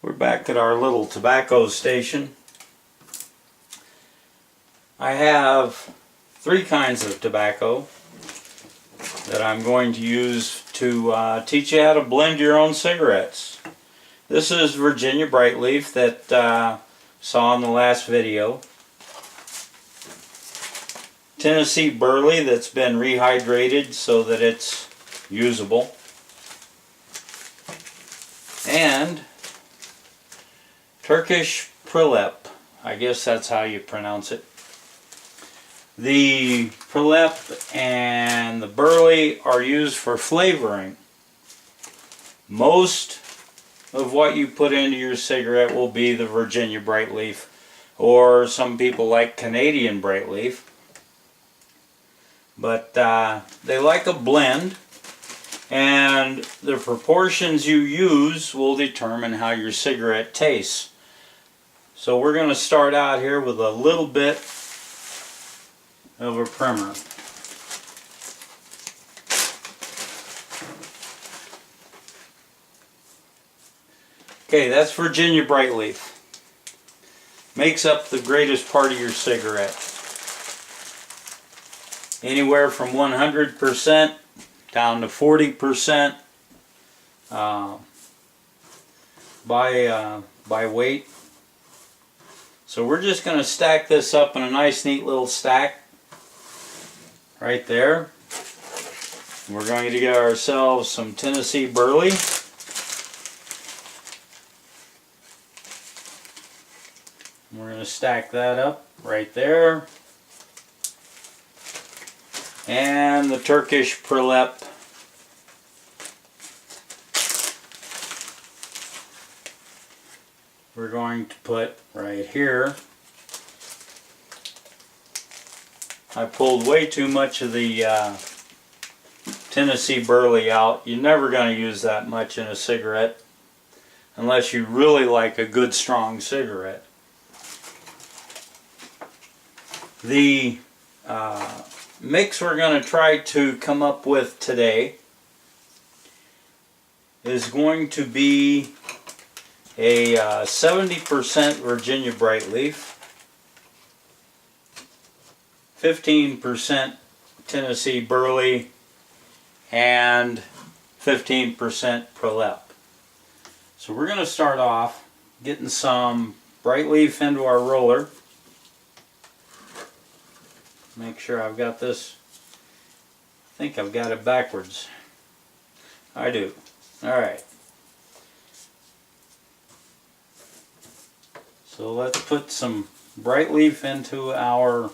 We're back at our little tobacco station. I have three kinds of tobacco that I'm going to use to teach you how to blend your own cigarettes. This is Virginia brightleaf that saw in the last video. Tennessee burley that's been rehydrated so that it's usable. And Turkish brightleaf, I guess that's how you pronounce it. The brightleaf and the burley are used for flavoring. Most of what you put into your cigarette will be the Virginia brightleaf, or some people like Canadian brightleaf. But they like a blend, and the proportions you use will determine how your cigarette tastes. So we're going to start out here with a little bit of a primer. Okay, that's Virginia brightleaf. Makes up the greatest part of your cigarette. Anywhere from 100% down to 40% by weight. So we're just going to stack this up in a nice neat little stack right there. We're going to get ourselves some Tennessee burley. We're going to stack that up right there. And the Turkish brightleaf. We're going to put right here. I pulled way too much of the Tennessee burley out. You're never going to use that much in a cigarette unless you really like a good strong cigarette. The mix we're going to try to come up with today is going to be a 70% Virginia brightleaf, 15% Tennessee burley, and 15% brightleaf. So we're going to start off getting some brightleaf into our roller. Make sure I've got this. I think I've got it backwards. I do. Alright. So let's put some brightleaf into our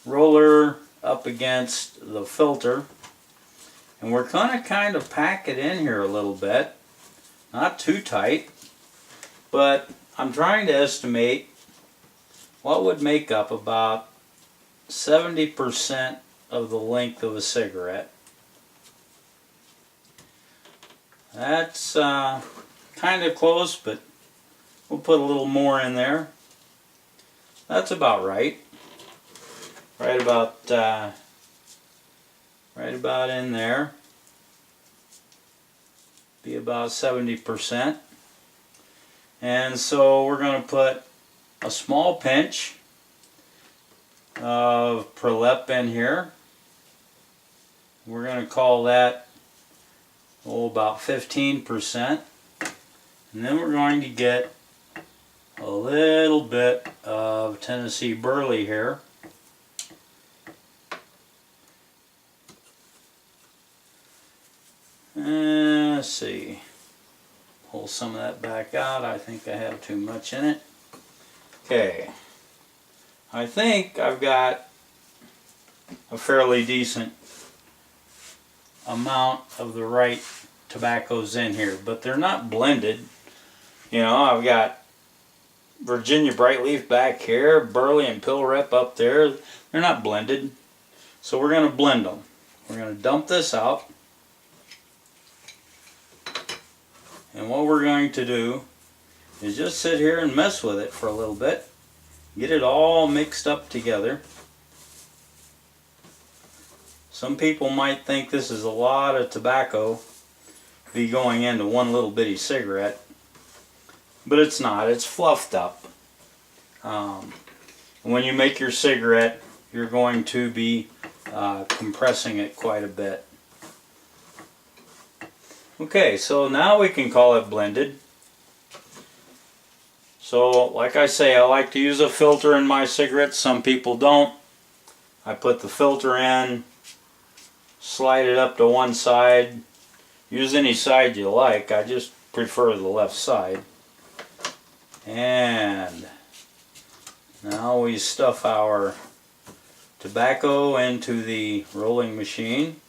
roller up against the filter. And we're going to kind of pack it in here a little bit. Not too tight. But I'm trying to estimate what would make up about 70% of the length of a cigarette. That's kind of close, but we'll put a little more in there. That's about right. Right about in there. Be about 70%. And so we're going to put a small pinch of brightleaf in here. We're going to call that about 15%. And then we're going to get a little bit of Tennessee burley here. Let's see. Pull some of that back out. I think I have too much in it. Okay. I think I've got a fairly decent amount of the right tobaccos in here, but they're not blended. You know, I've got Virginia brightleaf back here, burley and pill rep up there. They're not blended, so we're going to blend them. We're going to dump this out, and what we're going to do is just sit here and mess with it for a little bit. Get it all mixed up together. Some people might think this is a lot of tobacco be going into one little bitty cigarette. but it's not. It's fluffed up. When you make your cigarette, you're going to be compressing it quite a bit. Okay, so now we can call it blended. So, like I say, I like to use a filter in my cigarettes. Some people don't. I put the filter in, slide it up to one side. Use any side you like. I just prefer the left side. And now we stuff our tobacco into the rolling machine.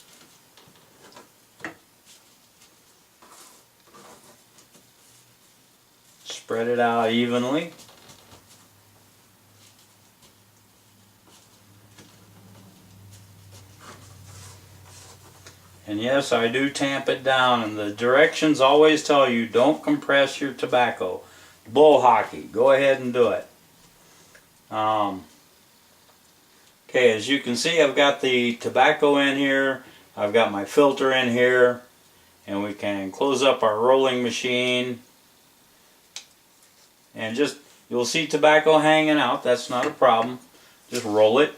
Spread it out evenly. And yes, I do tamp it down, and the directions always tell you don't compress your tobacco. Bull hockey, go ahead and do it. Okay, as you can see, I've got the tobacco in here, I've got my filter in here, and we can close up our rolling machine. And just, you'll see tobacco hanging out, that's not a problem. Just roll it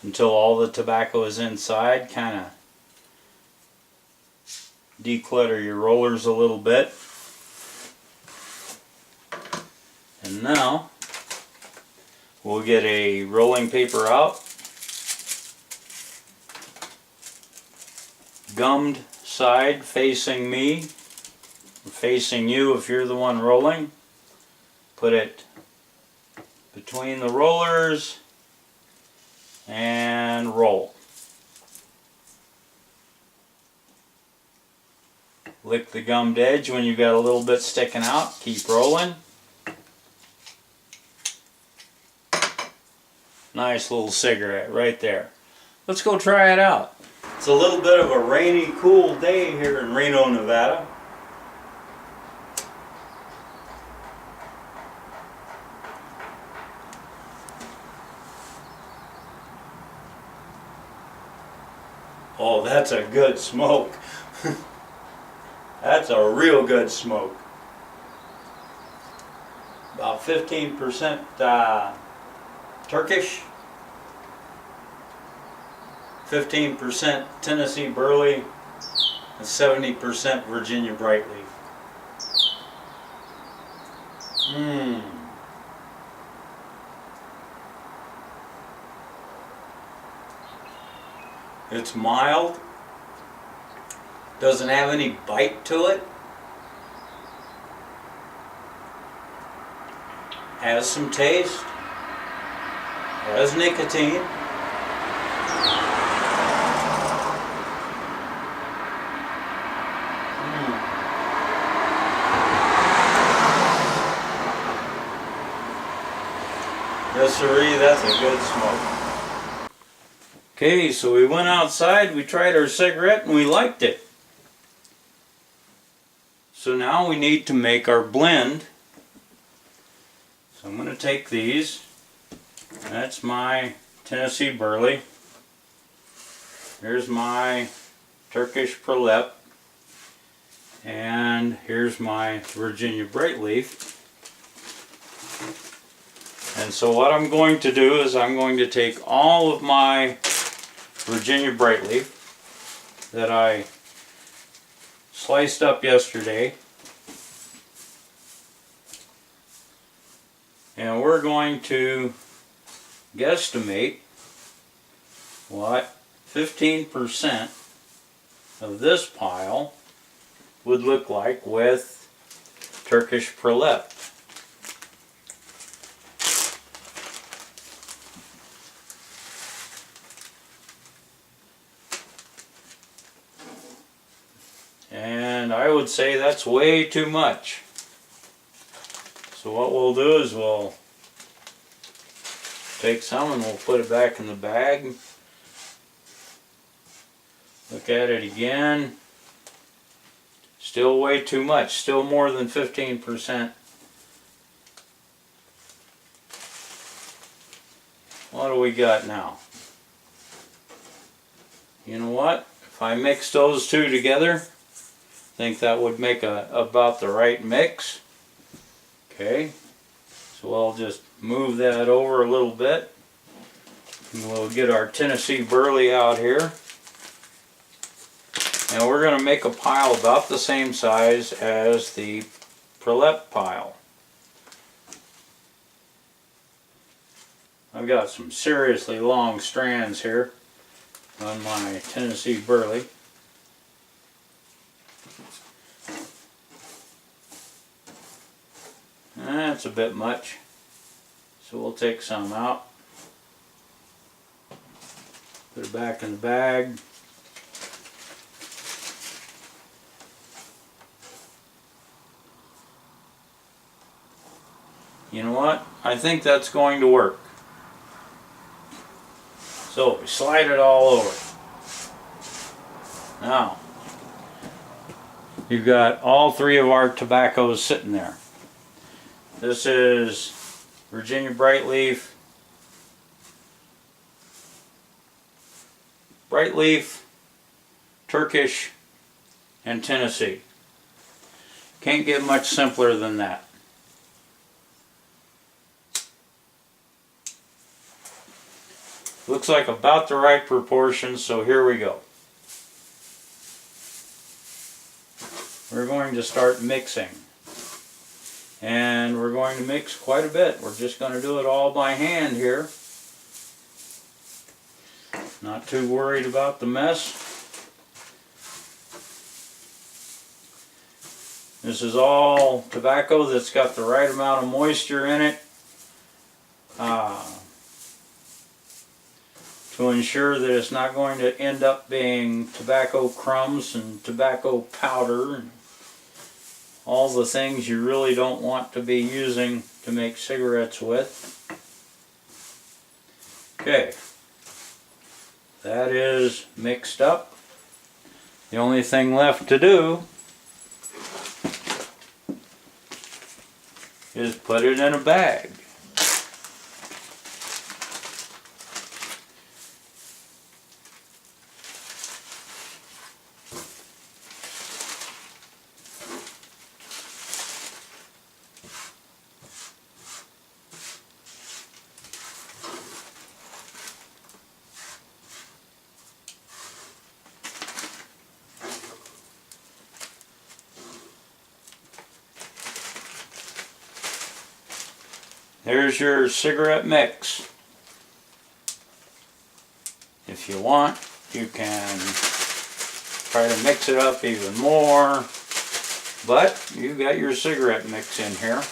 until all the tobacco is inside. Kind of declutter your rollers a little bit. And now we'll get a rolling paper out. Gummed side facing me, facing you if you're the one rolling. Put it between the rollers and roll. Lick the gummed edge when you've got a little bit sticking out. Keep rolling. Nice little cigarette right there. Let's go try it out. It's a little bit of a rainy, cool day here in Reno, Nevada. Oh, that's a good smoke. That's a real good smoke. About 15% Turkish, 15% Tennessee Burley, and 70% Virginia brightleaf. It's mild, doesn't have any bite to it, has some taste, has nicotine. Yes, sirree, that's a good smoke. Okay, so we went outside, we tried our cigarette, and we liked it. So now we need to make our blend. So I'm going to take these. That's my Tennessee Burley. Here's my Turkish Prolep. And here's my Virginia brightleaf. And so what I'm going to do is I'm going to take all of my Virginia brightleaf that I sliced up yesterday, and we're going to guesstimate what 15% of this pile would look like with Turkish Prolep. And I would say that's way too much. So what we'll do is we'll take some and we'll put it back in the bag. Look at it again. Still way too much. Still more than 15%. What do we got now? You know what? If I mix those two together, I think that would make about the right mix. Okay, so I'll just move that over a little bit. And we'll get our Tennessee burley out here. And we're going to make a pile about the same size as the prolep pile. I've got some seriously long strands here on my Tennessee burley. That's a bit much, so we'll take some out. Put it back in the bag. You know what? I think that's going to work. So we slide it all over. Now, you've got all three of our tobaccos sitting there. This is Virginia brightleaf, Turkish, and Tennessee. Can't get much simpler than that. Looks like about the right proportion, so here we go. We're going to start mixing. And we're going to mix quite a bit. We're just going to do it all by hand here. Not too worried about the mess. This is all tobacco that's got the right amount of moisture in it to ensure that it's not going to end up being tobacco crumbs and tobacco powder and all the things you really don't want to be using to make cigarettes with. Okay, that is mixed up. The only thing left to do is put it in a bag. There's your cigarette mix. If you want, you can try to mix it up even more, but you got your cigarette mix in here.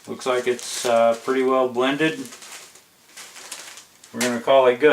Looks like it's pretty well blended. We're going to call it good.